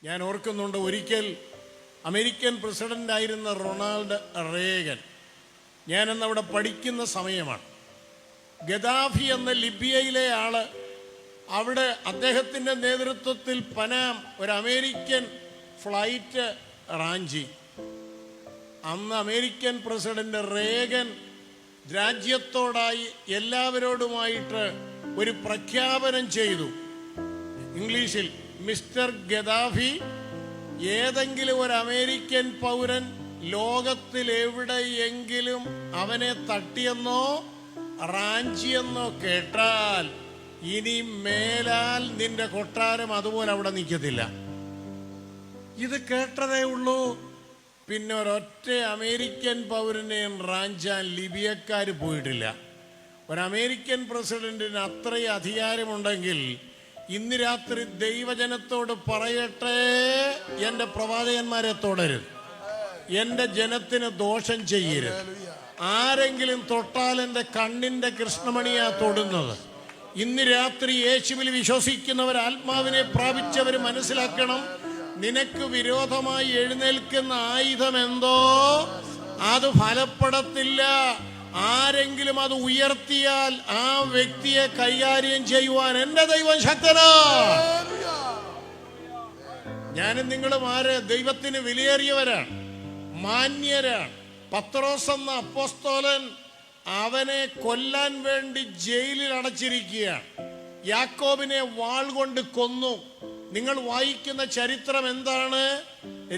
ഞാൻ ഓർക്കുന്നുണ്ട്, ഒരിക്കൽ അമേരിക്കൻ പ്രസിഡൻ്റായിരുന്ന റൊണാൾഡ് റേഗൻ, ഞാനന്ന് അവിടെ പഠിക്കുന്ന സമയമാണ്. ഗദാഫി എന്ന ലിബിയയിലെ ആള് അവിടെ അദ്ദേഹത്തിൻ്റെ നേതൃത്വത്തിൽ പനാം ഒരു അമേരിക്കൻ ഫ്ലൈറ്റ് റാഞ്ചി. അന്ന് അമേരിക്കൻ പ്രസിഡന്റ് റേഗൻ രാജ്യത്തോടായി എല്ലാവരോടുമായിട്ട് ഒരു പ്രഖ്യാപനം ചെയ്തു. ഇംഗ്ലീഷിൽ, മിസ്റ്റർ ഗദാഫി, ഏതെങ്കിലും ഒരു അമേരിക്കൻ പൗരൻ ലോകത്തിൽ എവിടെയെങ്കിലും അവനെ തട്ടിയെന്നോ റാഞ്ചിയെന്നോ കേട്ടാൽ ഇനി മേലാൽ നിന്റെ കൊട്ടാരം അതുപോലെ അവിടെ നിൽക്കത്തില്ല. ഇത് കേട്ടതേ ഉള്ളൂ. പിന്നെ ഒരൊറ്റ അമേരിക്കൻ പൗരനെയും റാഞ്ചാൻ ലിബിയക്കാർ പോയിട്ടില്ല. ഒരു അമേരിക്കൻ പ്രസിഡന്റിന് അത്രയും അധികാരമുണ്ടെങ്കിൽ ഇന്ന് രാത്രി ദൈവജനത്തോട് പറയട്ടെ, എൻ്റെ പ്രവാചകന്മാരെ തുടരുത്, എൻ്റെ ജനത്തിന് ദോഷം ചെയ്യരുത്. ആരെങ്കിലും തൊട്ടാൽ എൻ്റെ കണ്ണിൻ്റെ കൃഷ്ണമണിയാ തൊടുന്നത്. ഇന്ന് രാത്രി യേശുവിൽ വിശ്വസിക്കുന്നവർ, ആത്മാവിനെ പ്രാപിച്ചവർ മനസ്സിലാക്കണം, നിനക്ക് വിരോധമായി എഴുന്നേൽക്കുന്ന ആയുധം എന്തോ അത് ഫലപ്പെടത്തില്ല. ആരെങ്കിലും അത് ഉയർത്തിയാൽ ആ വ്യക്തിയെ കൈകാര്യം ചെയ്യുവാൻ എൻ്റെ ദൈവം ശക്തനാണ്. ഞാനും നിങ്ങളും ആര്? ദൈവത്തിന് വിലയേറിയവരാണ്, മാന്യരാണ്. പത്രോസ് എന്ന അപ്പോസ്തലൻ, അവനെ കൊല്ലാൻ വേണ്ടി ജയിലിൽ അടച്ചിരിക്കുകയാണ്. യാക്കോബിനെ വാൾ കൊണ്ട് കൊന്നു. നിങ്ങൾ വായിക്കുന്ന ചരിത്രം എന്താണ്?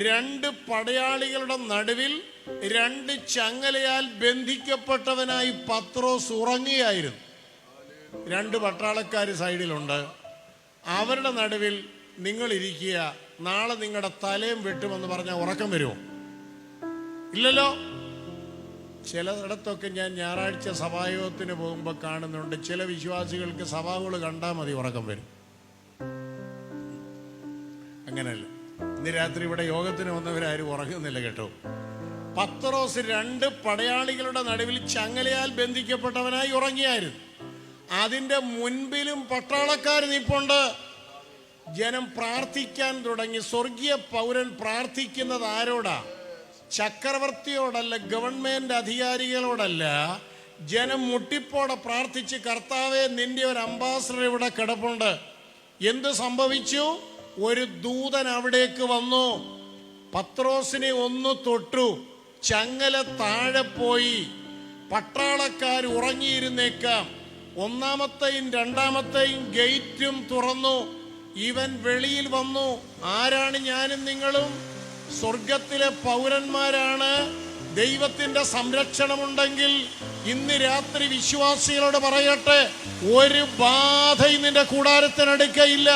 2 പടയാളികളുടെ നടുവിൽ 2 ചങ്ങലയാൽ ബന്ധിക്കപ്പെട്ടവനായി പത്രോസ് ഉറങ്ങുകയായിരുന്നു. 2 പട്ടാളക്കാർ സൈഡിലുണ്ട്. അവരുടെ നടുവിൽ നിങ്ങൾ ഇരിക്കുക, നാളെ നിങ്ങളുടെ തലയും വെട്ടുമെന്ന് പറഞ്ഞാൽ ഉറക്കം വരുമോ? ഇല്ലല്ലോ. ചിലയിടത്തൊക്കെ ഞാൻ ഞായറാഴ്ച സഭായോഗത്തിന് പോകുമ്പോൾ കാണുന്നുണ്ട്, ചില വിശ്വാസികൾക്ക് സഭാകൾ കണ്ടാൽ മതി ഉറക്കം വരും. അങ്ങനെയല്ല. ഇന്ന് രാത്രി ഇവിടെ യോഗത്തിന് വന്നവരാരും ഉറങ്ങുന്നില്ല കേട്ടോ. പത്രോസ് 2 പടയാളികളുടെ നടുവിൽ ചങ്ങലയാൽ ബന്ധിക്കപ്പെട്ടവനായി ഉറങ്ങിയായിരുന്നു. അതിൻ്റെ മുൻപിലും പട്ടാളക്കാർ നിൽപ്പുണ്ട്. ജനം പ്രാർത്ഥിക്കാൻ തുടങ്ങി. സ്വർഗീയ പൗരൻ പ്രാർത്ഥിക്കുന്നത് ആരോടാ? ചക്രവർത്തിയോടല്ല, ഗവൺമെന്റ് അധികാരികളോടല്ല. ജനം മുട്ടിപ്പോടെ പ്രാർത്ഥിച്ച്, കർത്താവേ, നിന്റെ ഒരു അംബാസഡർ ഇവിടെ കിടപ്പുണ്ട്. എന്ത് സംഭവിച്ചു? ഒരു ദൂതൻ അവിടേക്ക് വന്നു, പത്രോസിനെ ഒന്ന് തൊട്ടു, ചങ്ങല താഴെ പോയി. പട്ടാളക്കാർ ഉറങ്ങിയിരുന്നേക്കാം. 1ാമത്തെയും 2ാമത്തെയും ഗേറ്റും തുറന്നു. ഇവൻ വെളിയിൽ വന്നു. ആരാണ് ഞാനും നിങ്ങളും? സ്വർഗത്തിലെ പൗരന്മാരാണ്. ദൈവത്തിന്റെ സംരക്ഷണമുണ്ടെങ്കിൽ ഇന്ന് രാത്രി വിശ്വാസികളോട് പറയട്ടെ, ഒരു ബാധയും നിന്റെ കൂടാരത്തിനടുക്കയില്ല.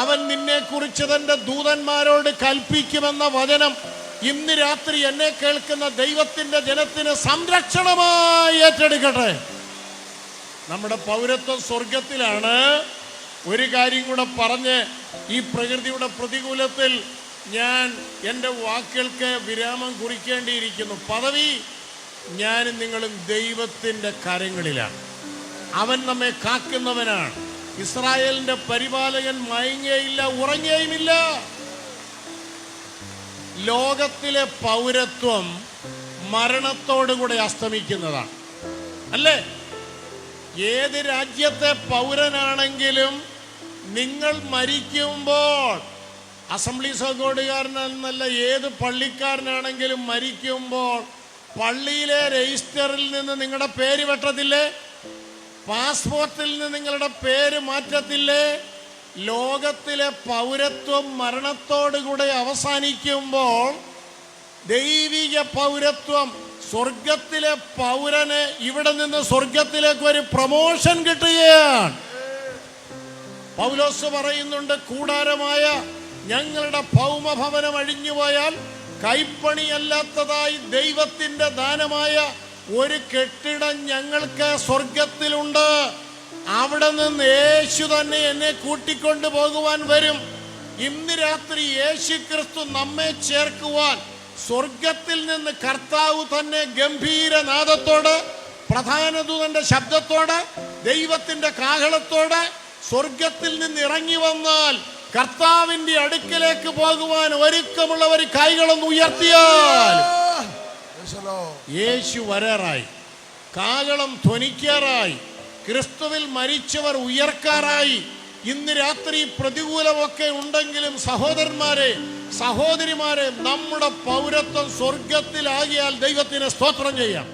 അവൻ നിന്നെ കുറിച്ച് തന്റെ ദൂതന്മാരോട് കൽപ്പിക്കുമെന്ന വചനം ഇന്ന് രാത്രി എന്നെ കേൾക്കുന്ന ദൈവത്തിന്റെ ജനത്തിന് സംരക്ഷണമായി ഏറ്റെടുക്കട്ടെ. നമ്മുടെ പൗരത്വം സ്വർഗത്തിലാണ്. ഒരു കാര്യം കൂടെ പറഞ്ഞ് ഈ പ്രകൃതിയുടെ പ്രതികൂലത്തിൽ ഞാൻ എൻ്റെ വാക്കുകൾക്ക് വിരാമം കുറിക്കേണ്ടിയിരിക്കുന്നു. പദവി ഞാനും നിങ്ങളും ദൈവത്തിൻ്റെ കരങ്ങളിലാണ്. അവൻ നമ്മെ കാക്കുന്നവനാണ്. ഇസ്രായേലിന്റെ പരിപാലകൻ മയങ്ങിയയില്ല, ഉറങ്ങിയുമില്ല. ലോകത്തിലെ പൗരത്വം മരണത്തോടുകൂടെ അസ്തമിക്കുന്നതാണ്, അല്ലേ? ഏത് രാജ്യത്തെ പൗരനാണെങ്കിലും നിങ്ങൾ മരിക്കുമ്പോൾ, അസംബ്ലീസ് ഓഫ് ഗോഡുകാരനെന്നല്ല, ഏത് പള്ളിക്കാരനാണെങ്കിലും മരിക്കുമ്പോൾ പള്ളിയിലെ രജിസ്റ്ററിൽ നിന്ന് നിങ്ങളുടെ പേര് വെട്ടത്തില്ലേ? പാസ്പോർട്ടിൽ നിന്ന് നിങ്ങളുടെ പേര് മാറ്റത്തില്ലേ? ലോകത്തിലെ പൗരത്വം മരണത്തോടുകൂടെ അവസാനിക്കുമ്പോൾ ദൈവിക പൗരത്വം, സ്വർഗത്തിലെ പൗരന് ഇവിടെ നിന്ന് സ്വർഗത്തിലേക്ക് ഒരു പ്രമോഷൻ കിട്ടുകയാണ്. പൗലോസ് പറയുന്നുണ്ട്, കൂടാരമായ ഞങ്ങളുടെ ഭൗമഭവനം അഴിഞ്ഞുപോയാൽ കൈപ്പണിയല്ലാത്തതായി ദൈവത്തിന്റെ ദാനമായ ഒരു കെട്ടിടം ഞങ്ങൾക്ക് സ്വർഗത്തിലുണ്ട്. അവിടെ നിന്ന് യേശു തന്നെ എന്നെ കൂട്ടിക്കൊണ്ടു പോകുവാൻ വരും. ഇന്ന് രാത്രി യേശു ക്രിസ്തു നമ്മെ ചേർക്കുവാൻ സ്വർഗത്തിൽ നിന്ന് കർത്താവ് തന്നെ ഗംഭീരനാദത്തോടെ, പ്രധാന ദൂതന്റെ ശബ്ദത്തോടെ, ദൈവത്തിന്റെ കാഹളത്തോടെ സ്വർഗത്തിൽ നിന്ന് ഇറങ്ങി വന്നാൽ കർത്താവിന്റെ അടുക്കലേക്ക് പോകുവാൻ ഒരുക്കമുള്ളവർ കൈകളൊന്ന് ഉയർത്തിയാൽ യേശു വരാറായി, കാഹളം ധ്വനിക്കാറായി, ക്രിസ്തുവിൽ മരിച്ചവർ ഉയർക്കാറായി. ഇന്ന് രാത്രി പ്രതികൂലമൊക്കെ ഉണ്ടെങ്കിലും സഹോദരന്മാരെ, സഹോദരിമാരെ, നമ്മുടെ പൗരത്വം സ്വർഗത്തിലാകിയാൽ ദൈവത്തിന് സ്തോത്രം ചെയ്യാം.